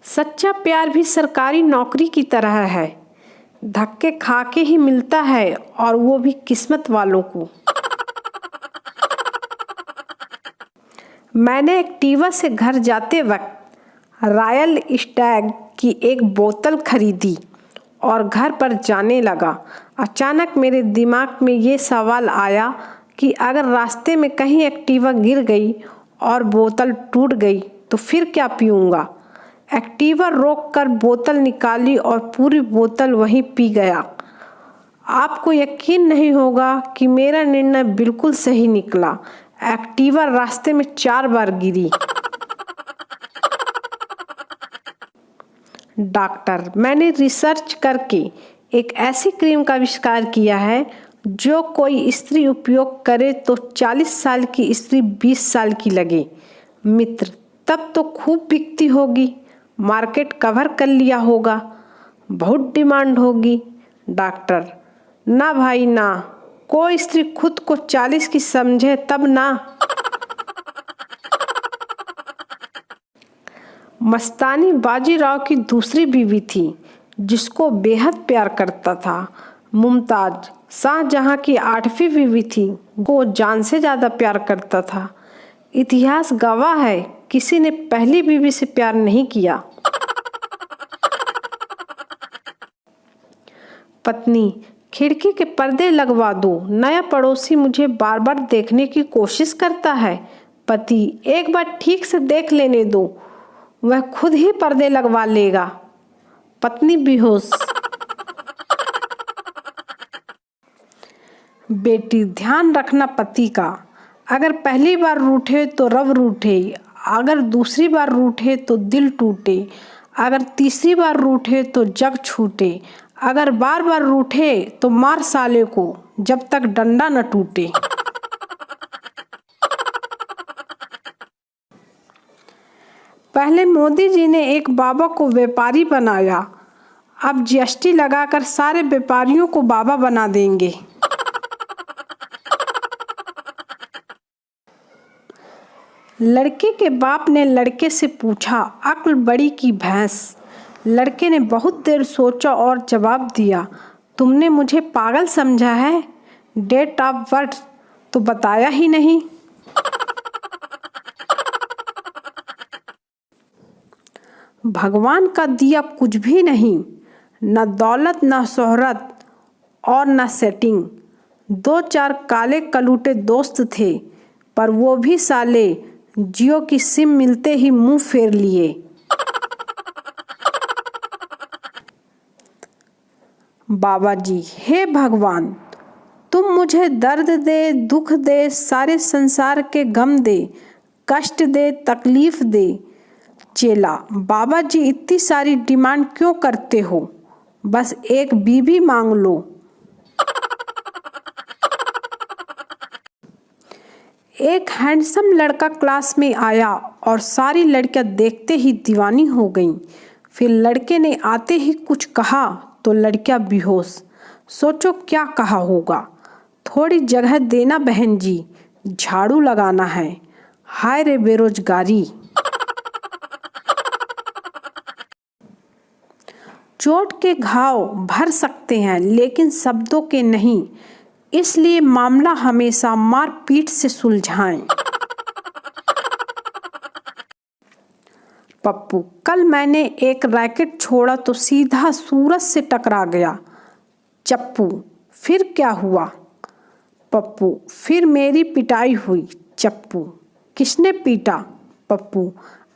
सच्चा प्यार भी सरकारी नौकरी की तरह है, धक्के खा के ही मिलता है और वो भी किस्मत वालों को। मैंने एक्टिवा से घर जाते वक्त रॉयल स्टैग की एक बोतल खरीदी और घर पर जाने लगा। अचानक मेरे दिमाग में ये सवाल आया कि अगर रास्ते में कहीं एक्टिवा गिर गई और बोतल टूट गई तो फिर क्या पीऊँगा। एक्टिवा रोक कर बोतल निकाली और पूरी बोतल वहीं पी गया। आपको यकीन नहीं होगा कि मेरा निर्णय बिल्कुल सही निकला। एक्टिवा रास्ते में 4 बार गिरी। डॉक्टर, मैंने रिसर्च करके एक ऐसी क्रीम का आविष्कार किया है जो कोई स्त्री उपयोग करे तो 40 साल की स्त्री 20 साल की लगे। मित्र, तब तो खूब बिकती होगी, मार्केट कवर कर लिया होगा, बहुत डिमांड होगी। डॉक्टर, ना भाई ना, कोई स्त्री खुद को 40 की समझे तब ना। मस्तानी बाजीराव की दूसरी बीवी थी जिसको बेहद प्यार करता था। मुमताज शाहजहां की 8वीं बीवी थी, वो जान से ज़्यादा प्यार करता था। इतिहास गवाह है, किसी ने पहली बीवी से प्यार नहीं किया। पत्नी, खिड़की के पर्दे लगवा दो, नया पड़ोसी मुझे बार बार देखने की कोशिश करता है। पति, एक बार ठीक से देख लेने दो, वह खुद ही पर्दे लगवा लेगा। पत्नी बेहोश। बेटी, ध्यान रखना पति का, अगर पहली बार रूठे तो रब रूठे, अगर दूसरी बार रूठे तो दिल टूटे, अगर तीसरी बार रूठे तो जग छूटे, अगर बार बार रूठे तो मार साले को जब तक डंडा न टूटे। पहले मोदी जी ने एक बाबा को व्यापारी बनाया, अब जीएसटी लगाकर सारे व्यापारियों को बाबा बना देंगे। लड़के के बाप ने लड़के से पूछा, अक्ल बड़ी की भैंस। लड़के ने बहुत देर सोचा और जवाब दिया, तुमने मुझे पागल समझा है, डेट ऑफ बर्थ तो बताया ही नहीं। भगवान का दिया कुछ भी नहीं, न दौलत न शोहरत और न सेटिंग। 2-4 काले कलूटे दोस्त थे, पर वो भी साले जियो की सिम मिलते ही मुंह फेर लिए। बाबा जी, हे भगवान, तुम मुझे दर्द दे, दुख दे, सारे संसार के गम दे, कष्ट दे, तकलीफ दे। चेला, बाबा जी इतनी सारी डिमांड क्यों करते हो, बस एक बीवी मांग लो। एक हैंडसम लड़का क्लास में आया और सारी लड़कियां देखते ही दीवानी हो गईं। फिर लड़के ने आते ही कुछ कहा तो लड़कियां बेहोश। सोचो क्या कहा होगा। थोड़ी जगह देना बहन जी, झाड़ू लगाना है। हाय रे बेरोजगारी। चोट के घाव भर सकते हैं लेकिन शब्दों के नहीं, इसलिए मामला हमेशा मारपीट से सुलझाएं। पप्पू, कल मैंने एक रैकेट छोड़ा तो सीधा सूरज से टकरा गया। चप्पू, फिर क्या हुआ? पप्पू, फिर मेरी पिटाई हुई। चप्पू, किसने पीटा? पप्पू,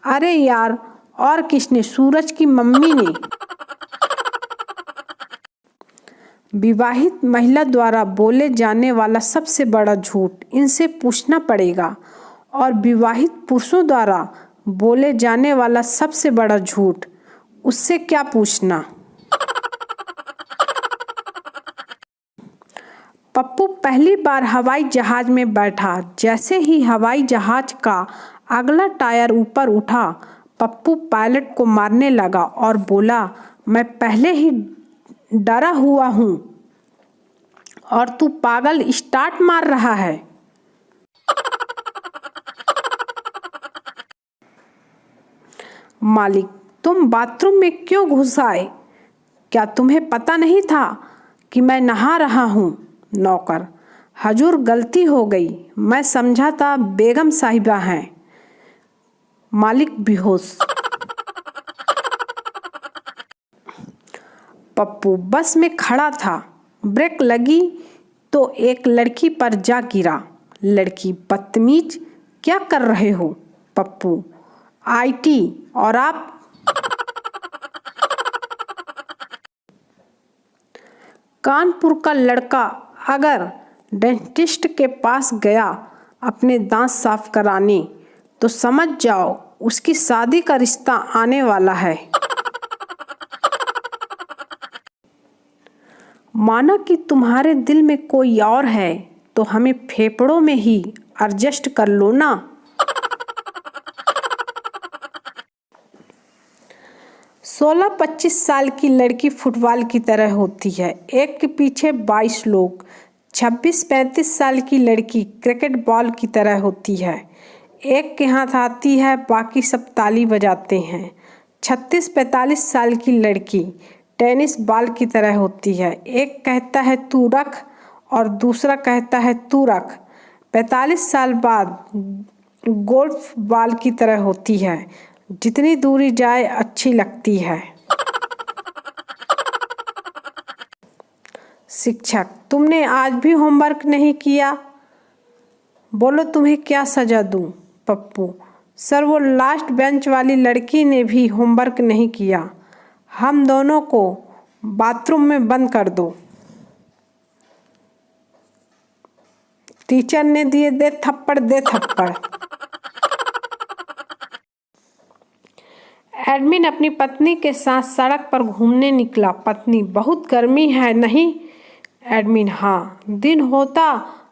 अरे यार, और किसने? सूरज की मम्मी ने। विवाहित महिला द्वारा बोले जाने वाला सबसे बड़ा झूठ, इनसे पूछना पड़ेगा। और विवाहित पुरुषों द्वारा बोले जाने वाला सबसे बड़ा झूठ, उससे क्या पूछना। पप्पू पहली बार हवाई जहाज में बैठा, जैसे ही हवाई जहाज का अगला टायर ऊपर उठा, पप्पू पायलट को मारने लगा और बोला, मैं पहले ही डरा हुआ हूं और तू पागल स्टार्ट मार रहा है। मालिक, तुम बाथरूम में क्यों घुस आए? क्या तुम्हें पता नहीं था कि मैं नहा रहा हूँ? नौकर, हजूर गलती हो गई, मैं समझा था बेगम साहिबा हैं। मालिक बेहोश। पप्पू बस में खड़ा था, ब्रेक लगी तो एक लड़की पर जा गिरा। लड़की, बदतमीज, क्या कर रहे हो? पप्पू, आईटी। और आप? कानपुर का लड़का अगर डेंटिस्ट के पास गया अपने दांत साफ कराने तो समझ जाओ उसकी शादी का रिश्ता आने वाला है। माना कि तुम्हारे दिल में कोई और है तो हमें फेफड़ों में ही एडजस्ट कर लो ना। 16-25 साल की लड़की फुटबॉल की तरह होती है, एक के पीछे 22 लोग। 26-35 साल की लड़की क्रिकेट बॉल की तरह होती है, एक के हाथ आती है बाकी सब ताली बजाते हैं। 36-45 साल की लड़की टेनिस बॉल की तरह होती है, एक कहता है तू रख और दूसरा कहता है तू रख। 45 साल बाद गोल्फ बॉल की तरह होती है, जितनी दूरी जाए अच्छी लगती है। शिक्षक, तुमने आज भी होमवर्क नहीं किया? बोलो तुम्हें क्या सजा दूं? पप्पू, सर वो लास्ट बेंच वाली लड़की ने भी होमवर्क नहीं किया, हम दोनों को बाथरूम में बंद कर दो। टीचर ने दिए दे थप्पड़, दे थप्पड़। एडमिन अपनी पत्नी के साथ सड़क पर घूमने निकला। पत्नी, बहुत गर्मी है नहीं? एडमिन, हाँ, दिन होता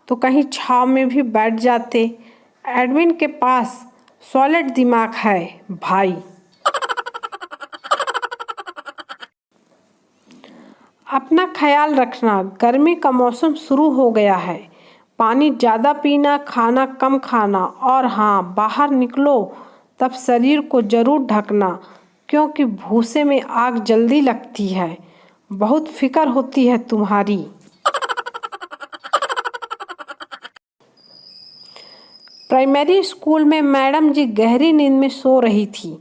तो कहीं छांव में भी बैठ जाते। एडमिन के पास सॉलिड दिमाग है भाई। अपना ख्याल रखना, गर्मी का मौसम शुरू हो गया है। पानी ज़्यादा पीना, खाना कम खाना, और हाँ, बाहर निकलो तब शरीर को जरूर ढकना, क्योंकि भूसे में आग जल्दी लगती है। बहुत फिक्र होती है तुम्हारी। प्राइमरी स्कूल में मैडम जी गहरी नींद में सो रही थी,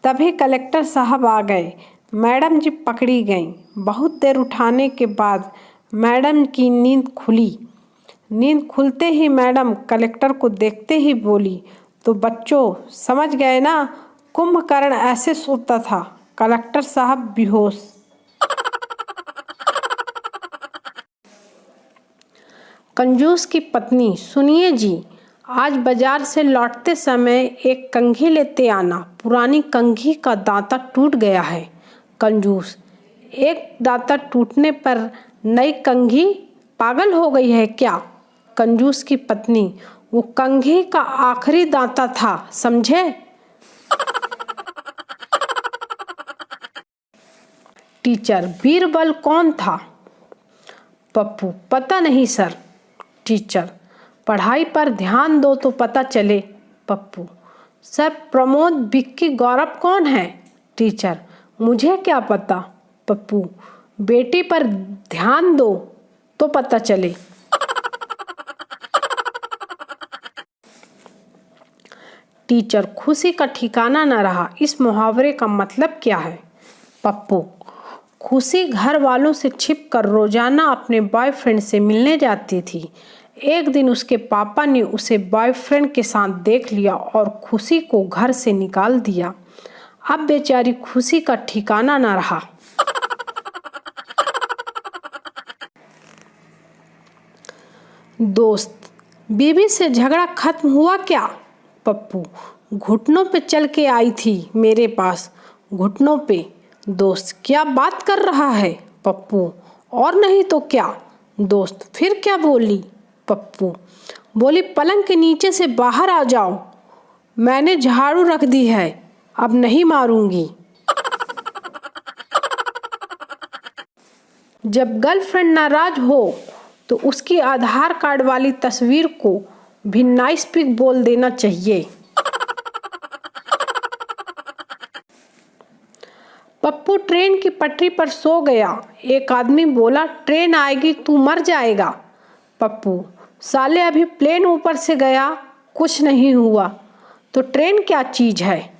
तभी कलेक्टर साहब आ गए। मैडम जी पकड़ी गईं। बहुत देर उठाने के बाद मैडम की नींद खुली। नींद खुलते ही मैडम कलेक्टर को देखते ही बोली, तो बच्चों समझ गए ना, कुंभकर्ण ऐसे सोता था। कलेक्टर साहब बेहोश। कंजूस की पत्नी, सुनिए जी, आज बाजार से लौटते समय एक कंघी लेते आना, पुरानी कंघी का दांता टूट गया है। कंजूस, एक दांता टूटने पर नई कंघी, पागल हो गई है क्या? कंजूस की पत्नी, वो कंघी का आखिरी दांता था, समझे? टीचर, बीरबल कौन था? पप्पू, पता नहीं सर। टीचर, पढ़ाई पर ध्यान दो तो पता चले। पप्पू, सर प्रमोद, विक्की, गौरव कौन है? टीचर, मुझे क्या पता। पप्पू, बेटी पर ध्यान दो तो पता चले। टीचर, खुशी का ठिकाना न रहा, इस मुहावरे का मतलब क्या है? पप्पू, खुशी घर वालों से छिपकर रोजाना अपने बॉयफ्रेंड से मिलने जाती थी। एक दिन उसके पापा ने उसे बॉयफ्रेंड के साथ देख लिया और खुशी को घर से निकाल दिया। अब बेचारी खुशी का ठिकाना न रहा। दोस्त, बीवी से झगड़ा खत्म हुआ क्या? पप्पू, घुटनों पे चल के आई थी मेरे पास, घुटनों पे। दोस्त, क्या बात कर रहा है? पप्पू, और नहीं तो क्या। दोस्त, फिर क्या बोली? पप्पू, बोली पलंग के नीचे से बाहर आ जाओ, मैंने झाड़ू रख दी है, अब नहीं मारूंगी। जब गर्लफ्रेंड नाराज हो तो उसकी आधार कार्ड वाली तस्वीर को भी नाइस पिक बोल देना चाहिए। पप्पू ट्रेन की पटरी पर सो गया। एक आदमी बोला, ट्रेन आएगी तू मर जाएगा। पप्पू, साले अभी प्लेन ऊपर से गया, कुछ नहीं हुआ। तो ट्रेन क्या चीज है?